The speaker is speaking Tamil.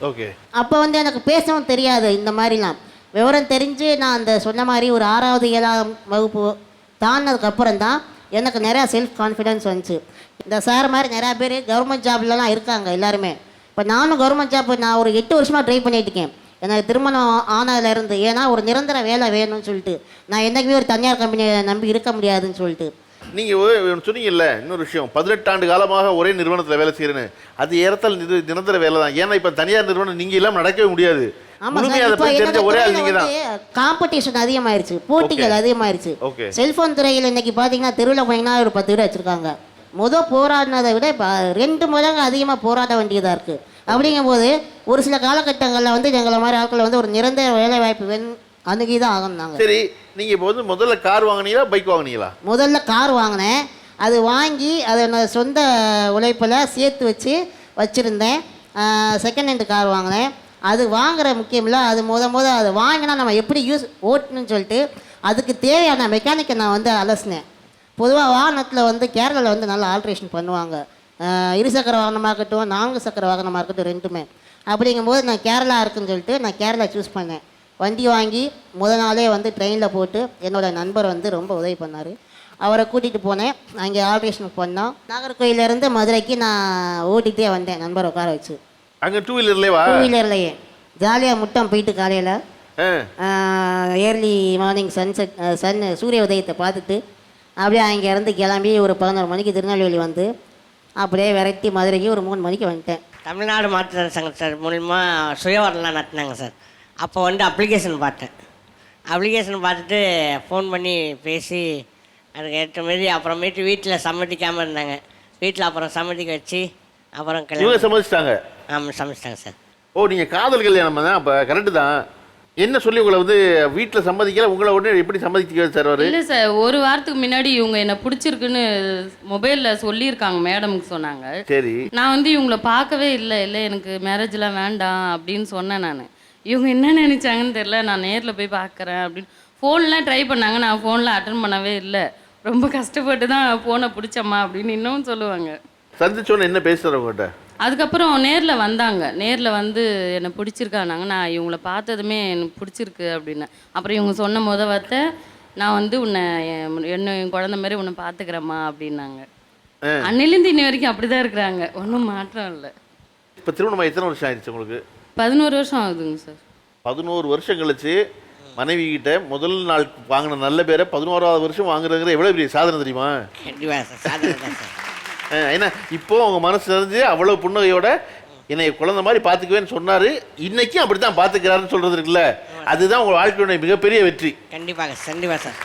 ஓகே. அப்போ வந்து எனக்கு பேசவும் தெரியாது இந்த மாதிரிலாம். விவரம் தெரிஞ்சு நான் அந்த சொன்ன மாதிரி ஒரு 6வது 7ஆம் வகுப்பு தாண்டினதுக்கப்புறம் தான் எனக்கு நிறையா செல்ஃப் கான்ஃபிடென்ஸ் வந்துச்சு. இந்த சார் மாதிரி நிறையா பேர் கவர்மெண்ட் ஜாப்லலாம் இருக்காங்க எல்லாருமே. இப்போ நானும் கவர்மெண்ட் ஜாப் நான் ஒரு 8 வருஷமாக ட்ரை பண்ணிட்டு இருக்கேன். எனக்கு திருமணம் ஆனதுலேருந்து. ஏன்னா ஒரு நிரந்தர வேலை வேணும்னு சொல்லிட்டு. நான் என்றைக்குமே ஒரு தனியார் கம்பெனியை நம்பி இருக்க முடியாதுன்னு சொல்லிட்டு. நீங்கள் சொன்னீங்கல்ல இன்னொரு விஷயம், 18 ஆண்டு காலமாக ஒரே நிறுவனத்தில் வேலை செய்கிறேன்னு. அது ஏறத்தால் நிரந்தர வேலை தான். ஏன்னா இப்போ தனியார் நிறுவனம் நீங்கள் இல்லாமல் நடக்கவே முடியாது. காம்படிஷன் அதிகமாயிருச்சு, போட்டிகள் அதிகமாயிருச்சு. செல்போன் துறையில் இன்னைக்கு பார்த்தீங்கன்னா தெருவில் போனீங்கன்னா ஒரு 10 பேர் வச்சிருக்காங்க. போராடினதை விட இப்போ 2 மடங்கு அதிகமாக போராட வேண்டியதாக இருக்குது. அப்படிங்கும்போது ஒரு சில காலகட்டங்களில் வந்து எங்களை மாதிரி ஆட்கள் வந்து ஒரு நிரந்தர வேலை வாய்ப்பு அணுகி தான் ஆகணும். சரி, நீங்கள் இப்போ வந்து முதல்ல கார் வாங்கினீங்களா பைக் வாங்கினீங்களா? முதல்ல கார் வாங்கினேன். அது வாங்கி அதை நான் சொந்த உழைப்பில் சேர்த்து வச்சுருந்தேன். செகண்ட் ஹேண்டு கார் வாங்கினேன். அது வாங்குகிற முக்கியம் இல்லை, அது அதை வாங்கினா நம்ம எப்படி ஓட்டணும்னு சொல்லிட்டு அதுக்கு தேவையான மெக்கானிக்கை நான் வந்து அலசினேன். பொதுவாக வாகனத்தில் வந்து கேரளாவில் வந்து நல்லா ஆல்ட்ரேஷன் பண்ணுவாங்க. இருசக்கர வாகனமாக இருக்கட்டும் 4 சக்கர வாகனமாக இருக்கட்டும் ரெண்டுமே. அப்படிங்கும்போது நான் கேரளா இருக்குன்னு சொல்லிட்டு நான் கேரளா சூஸ் பண்ணேன். வண்டி வாங்கி நாளே வந்து ட்ரெயினில் போட்டு என்னோடய நண்பர் வந்து ரொம்ப உதவி பண்ணார். அவரை கூட்டிகிட்டு போனேன். அங்கே ஆல்ட்ரேஷன் பண்ணோம். நாகர்கோயிலேருந்து மதுரைக்கு நான் ஓட்டிகிட்டே வந்தேன் நண்பரை உட்கார வச்சு. அங்கே 2 வீலர்லேயே ஜாலியாக முட்டம் போயிட்டு காலையில் ஏர்லி மார்னிங் சன் சூரிய உதயத்தை பார்த்துட்டு அப்படியே அங்கேருந்து கிளம்பி ஒரு 11 மணிக்கு திருநெல்வேலி வந்து அப்படியே விரட்டி மதுரைக்கு ஒரு 3 மணிக்கு வந்துட்டேன். தமிழ்நாடு மாற்றுத்திறனாளி சங்கம் சார் மூலிமா சுயவரலாம் நடத்தினாங்க சார். அப்போ வந்து அப்ளிகேஷன் பார்த்துட்டு ஃபோன் பண்ணி பேசி அதுக்கு ஏற்ற மாரி அப்புறமேட்டு வீட்டில் சம்மதிக்காமல் இருந்தாங்க. வீட்டில் அப்புறம் சம்மதிக்க வச்சு அப்புறம் கல்யாணம் சம்மதிச்சிட்டாங்க. ஆமாம் சம்மதிச்சிட்டாங்க சார். ஓ, நீங்கள் காதல் கல்யாணம் தான். அப்போ கரெக்டு தான். என்ன சொல்லி உங்களை வந்து வீட்டில் சம்மதிக்கல, உங்களை உடனே எப்படி சம்மதிக்க சார்? இல்லை சார், ஒரு வாரத்துக்கு முன்னாடி இவங்க என்ன பிடிச்சிருக்குன்னு மொபைலில் சொல்லியிருக்காங்க, மேடமுக்கு சொன்னாங்க. சரி, நான் வந்து இவங்களை பார்க்கவே இல்லை எனக்கு மேரேஜ்லாம் வேண்டாம் அப்படின்னு சொன்னேன். நான் இவங்க என்ன நினச்சாங்கன்னு தெரில. நான் நேரில் போய் பார்க்குறேன் அப்படின்னு ஃபோன்லாம் ட்ரை பண்ணாங்க. நான் ஃபோனில் அட்டன் பண்ணவே இல்லை. ரொம்ப கஷ்டப்பட்டு தான் ஃபோனை பிடிச்சம்மா அப்படின்னு இன்னும் சொல்லுவாங்க. சந்திச்சோன்னு என்ன பேசுகிற உங்கள்கிட்ட? அதுக்கப்புறம் நேரில் வந்தாங்க. நேரில் வந்து என்னை பிடிச்சிருக்கானாங்க. நான் இவங்கள பார்த்ததுமே எனக்கு பிடிச்சிருக்கு அப்படின்னு. அப்புறம் இவங்க சொன்ன வார்த்தை, நான் வந்து என் குழந்தை மாதிரி உன்னை பார்த்துக்கிறேம்மா அப்படின்னாங்க. அன்னிலேருந்து இன்னி வரைக்கும் அப்படி தான் இருக்கிறாங்க, ஒன்றும் மாற்றம் இல்லை. இப்போ திருமணம் எத்தனை வருஷம் ஆயிடுச்சு உங்களுக்கு? 11 வருஷம் ஆகுதுங்க சார். 11 வருஷம் கழிச்சு மனைவி கிட்ட முதல் நாள் வாங்கின நல்ல பேரை 11வது வருஷம் வாங்குறதுங்கிற எவ்வளோ பெரிய சாதனை தெரியுமா? கண்டிப்பாக சார், சாதனை தான் சார். ஏன்னா இப்போ அவங்க மனசு தெரிஞ்சு அவ்வளோ புன்னகையோட என்னை குழந்தை மாதிரி பார்த்துக்குவேன்னு சொன்னார். இன்னைக்கும் அப்படி தான் பார்த்துக்கிறாருன்னு சொல்கிறது இருக்குல்ல, அதுதான் உங்கள் வாழ்க்கையுடைய மிகப்பெரிய வெற்றி. கண்டிப்பாக சார்.